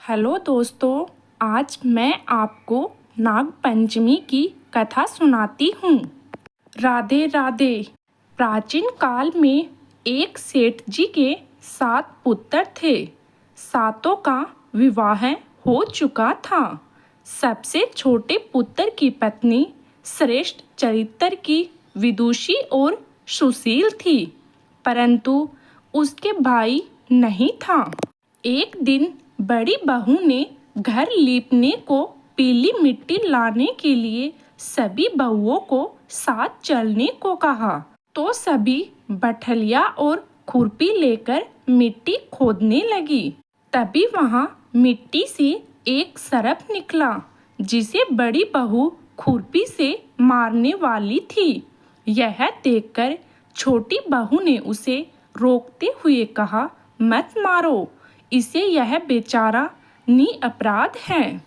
Hello दोस्तों, आज मैं आपको नाग पंचमी की कथा सुनाती हूँ। राधे राधे। प्राचीन काल में एक सेठ जी के 7 पुत्र थे। सातों का विवाह हो चुका था। सबसे छोटे पुत्र की पत्नी श्रेष्ठ चरित्र की विदुषी और सुशील थी, परंतु उसके भाई नहीं था। एक दिन बड़ी बहू ने घर लीपने को पीली मिट्टी लाने के लिए सभी बहुओं को साथ चलने को कहा, तो सभी बठलिया और खुरपी लेकर मिट्टी खोदने लगी। तभी वहां मिट्टी से एक सर्प निकला, जिसे बड़ी बहू खुरपी से मारने वाली थी। यह देखकर छोटी बहू ने उसे रोकते हुए कहा, मत मारो इसे, यह बेचारा निरपराध है।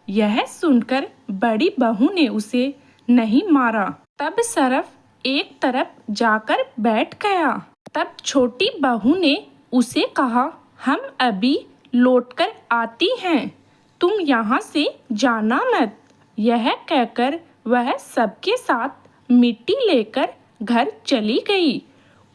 यह सुनकर बड़ी बहू ने उसे नहीं मारा। तब सर्प एक तरफ जाकर बैठ गया। तब छोटी बहू ने उसे कहा, हम अभी लौटकर आती हैं, तुम यहाँ से जाना मत। यह कहकर वह सबके साथ मिट्टी लेकर घर चली गई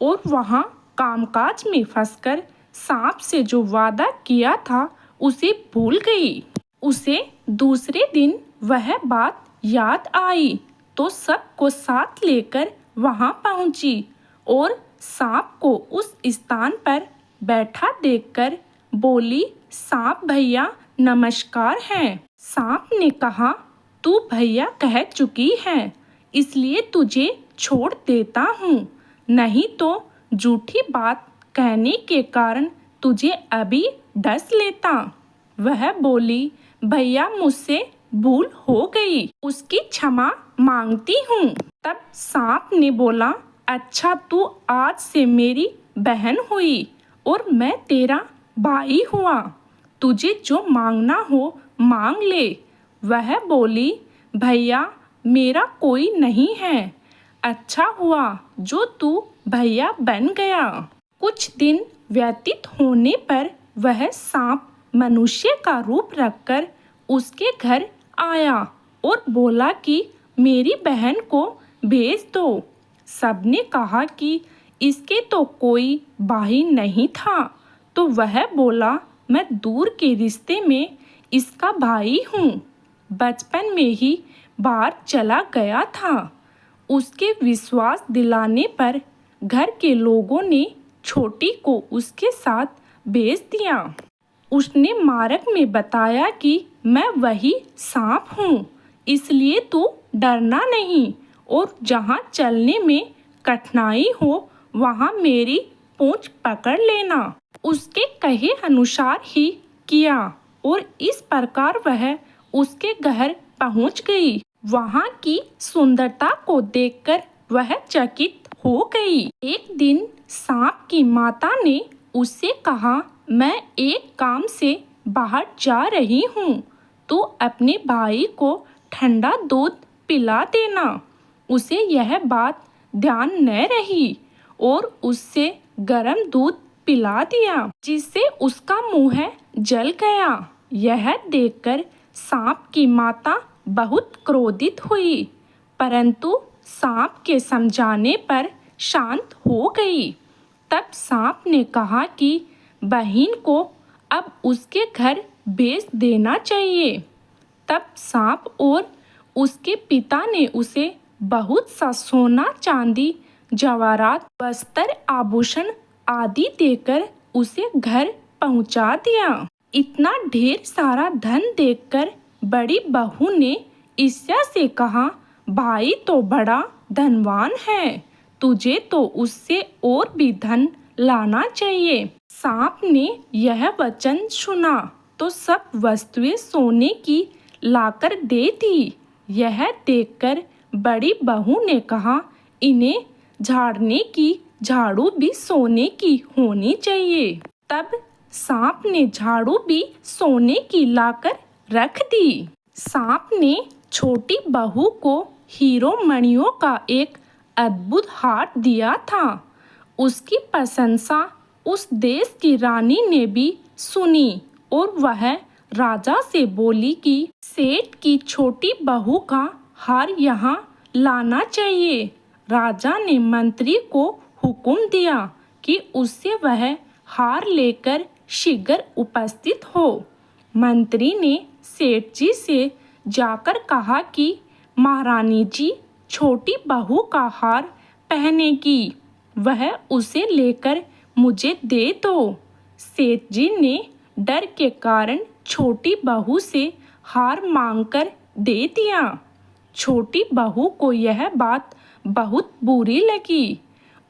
और वहाँ कामकाज में फंसकर सांप से जो वादा किया था उसे भूल गई। उसे दूसरे दिन वह बात याद आई, तो सबको साथ लेकर वहां पहुंची और सांप को उस स्थान पर बैठा देखकर बोली, सांप भैया नमस्कार है। सांप ने कहा, तू भैया कह चुकी है, इसलिए तुझे छोड़ देता हूँ, नहीं तो झूठी बात कहने के कारण तुझे अभी डस लेता। वह बोली, भैया मुझसे भूल हो गई, उसकी क्षमा मांगती हूँ। तब सांप ने बोला, अच्छा तू आज से मेरी बहन हुई और मैं तेरा भाई हुआ, तुझे जो मांगना हो मांग ले। वह बोली, भैया मेरा कोई नहीं है, अच्छा हुआ जो तू भैया बन गया। कुछ दिन व्यतीत होने पर वह सांप मनुष्य का रूप रखकर उसके घर आया और बोला कि मेरी बहन को भेज दो। सबने कहा कि इसके तो कोई भाई नहीं था, तो वह बोला, मैं दूर के रिश्ते में इसका भाई हूँ, बचपन में ही बाहर चला गया था। उसके विश्वास दिलाने पर घर के लोगों ने छोटी को उसके साथ भेज दिया। उसने मार्ग में बताया कि मैं वही सांप हूँ, इसलिए तू डरना नहीं और जहाँ चलने में कठिनाई हो वहाँ मेरी पूंछ पकड़ लेना। उसके कहे अनुसार ही किया और इस प्रकार वह उसके घर पहुँच गई। वहाँ की सुंदरता को देखकर वह चकित हो गई। एक दिन सांप की माता ने उससे कहा, मैं एक काम से बाहर जा रही हूँ, तो अपने भाई को ठंडा दूध पिला देना। उसे यह बात ध्यान न रही और उससे गर्म दूध पिला दिया, जिससे उसका मुंह जल गया। यह देखकर सांप की माता बहुत क्रोधित हुई, परंतु सांप के समझाने पर शांत हो गई। तब सांप ने कहा कि बहन को अब उसके घर भेज देना चाहिए। तब सांप और उसके पिता ने उसे बहुत सा सोना चांदी जवाहरात वस्त्र आभूषण आदि देकर उसे घर पहुंचा दिया। इतना ढेर सारा धन देखकर बड़ी बहू ने ईर्ष्या से कहा, भाई तो बड़ा धनवान है, तुझे तो उससे और भी धन लाना चाहिए। सांप ने यह वचन सुना तो सब वस्तुएं सोने की लाकर दे दी। यह देखकर बड़ी बहू ने कहा, इन्हें झाड़ने की झाड़ू भी सोने की होनी चाहिए। तब सांप ने झाड़ू भी सोने की लाकर रख दी। सांप ने छोटी बहू को हीरो मणियों का एक अद्भुत हार दिया था। उसकी प्रशंसा उस देश की रानी ने भी सुनी और वह राजा से बोली कि सेठ की छोटी बहू का हार यहाँ लाना चाहिए। राजा ने मंत्री को हुक्म दिया कि उससे वह हार लेकर शीघ्र उपस्थित हो। मंत्री ने सेठ जी से जाकर कहा कि महारानी जी छोटी बहू का हार पहनेगी, वह उसे लेकर मुझे दे दो। सेठ जी ने डर के कारण छोटी बहू से हार मांगकर दे दिया। छोटी बहू को यह बात बहुत बुरी लगी।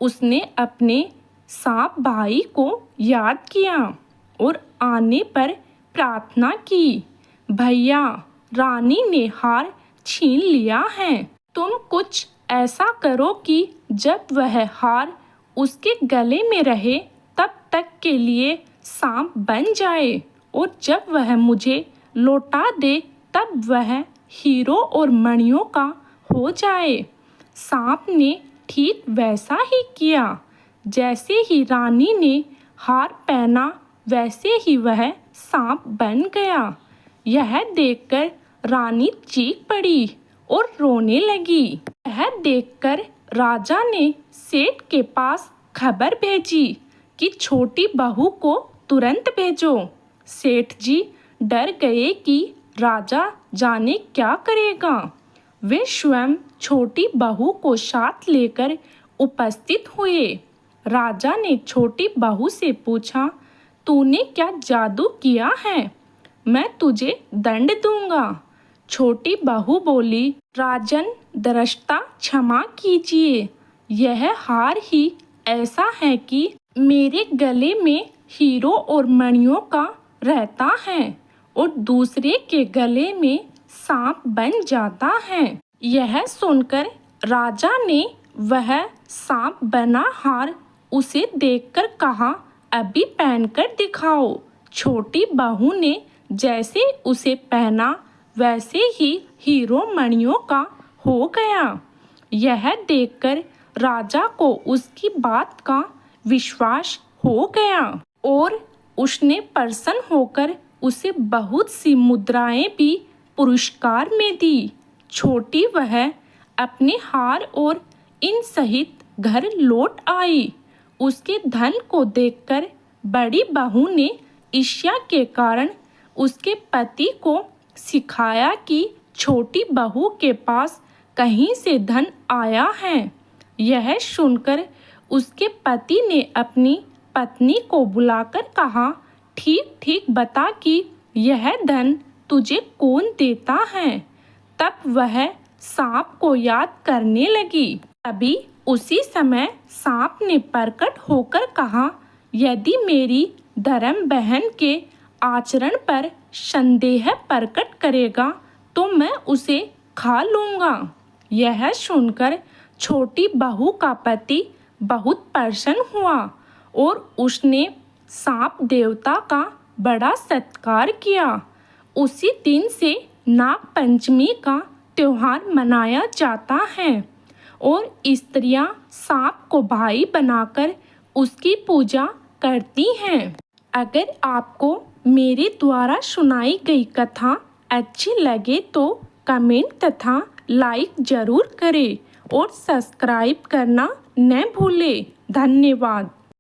उसने अपने सांप भाई को याद किया और आने पर प्रार्थना की, भैया रानी ने हार छीन लिया है, तुम कुछ ऐसा करो कि जब वह हार उसके गले में रहे तब तक के लिए सांप बन जाए, और जब वह मुझे लौटा दे तब वह हीरो और मणियों का हो जाए। सांप ने ठीक वैसा ही किया। जैसे ही रानी ने हार पहना वैसे ही वह सांप बन गया। यह देखकर रानी चीख पड़ी और रोने लगी। यह देखकर राजा ने सेठ के पास खबर भेजी कि छोटी बहू को तुरंत भेजो। सेठ जी डर गए कि राजा जाने क्या करेगा। वे स्वयं छोटी बहू को साथ लेकर उपस्थित हुए। राजा ने छोटी बहू से पूछा, तूने क्या जादू किया है? मैं तुझे दंड दूंगा। छोटी बहू बोली, राजन दृष्टा क्षमा कीजिए, यह हार ही ऐसा है कि मेरे गले में हीरो और मणियों का रहता है और दूसरे के गले में सांप बन जाता है। यह सुनकर राजा ने वह सांप बना हार उसे देखकर कहा, अभी पहनकर दिखाओ। छोटी बहू ने जैसे उसे पहना वैसे ही हीरो मणियों का हो गया। यह देखकर राजा को उसकी बात का विश्वास हो गया और उसने प्रसन्न होकर उसे बहुत सी मुद्राएं भी पुरस्कार में दी। छोटी वह अपने हार और इन सहित घर लौट आई। उसके धन को देखकर बड़ी बहू ने ईर्ष्या के कारण उसके पति को सिखाया कि छोटी बहू के पास कहीं से धन आया है। यह सुनकर उसके पति ने अपनी पत्नी को बुलाकर कहा, ठीक ठीक बता कि यह धन तुझे कौन देता है। तब वह सांप को याद करने लगी। अभी उसी समय सांप ने प्रकट होकर कहा, यदि मेरी धर्म बहन के आचरण पर संदेह प्रकट करेगा तो मैं उसे खा लूँगा। यह सुनकर छोटी बहू का पति बहुत प्रसन्न हुआ और उसने सांप देवता का बड़ा सत्कार किया। उसी दिन से नाग पंचमी का त्योहार मनाया जाता है और स्त्रियां सांप को भाई बनाकर उसकी पूजा करती हैं। अगर आपको मेरे द्वारा सुनाई गई कथा अच्छी लगे तो कमेंट तथा लाइक जरूर करें और सब्सक्राइब करना न भूलें। धन्यवाद।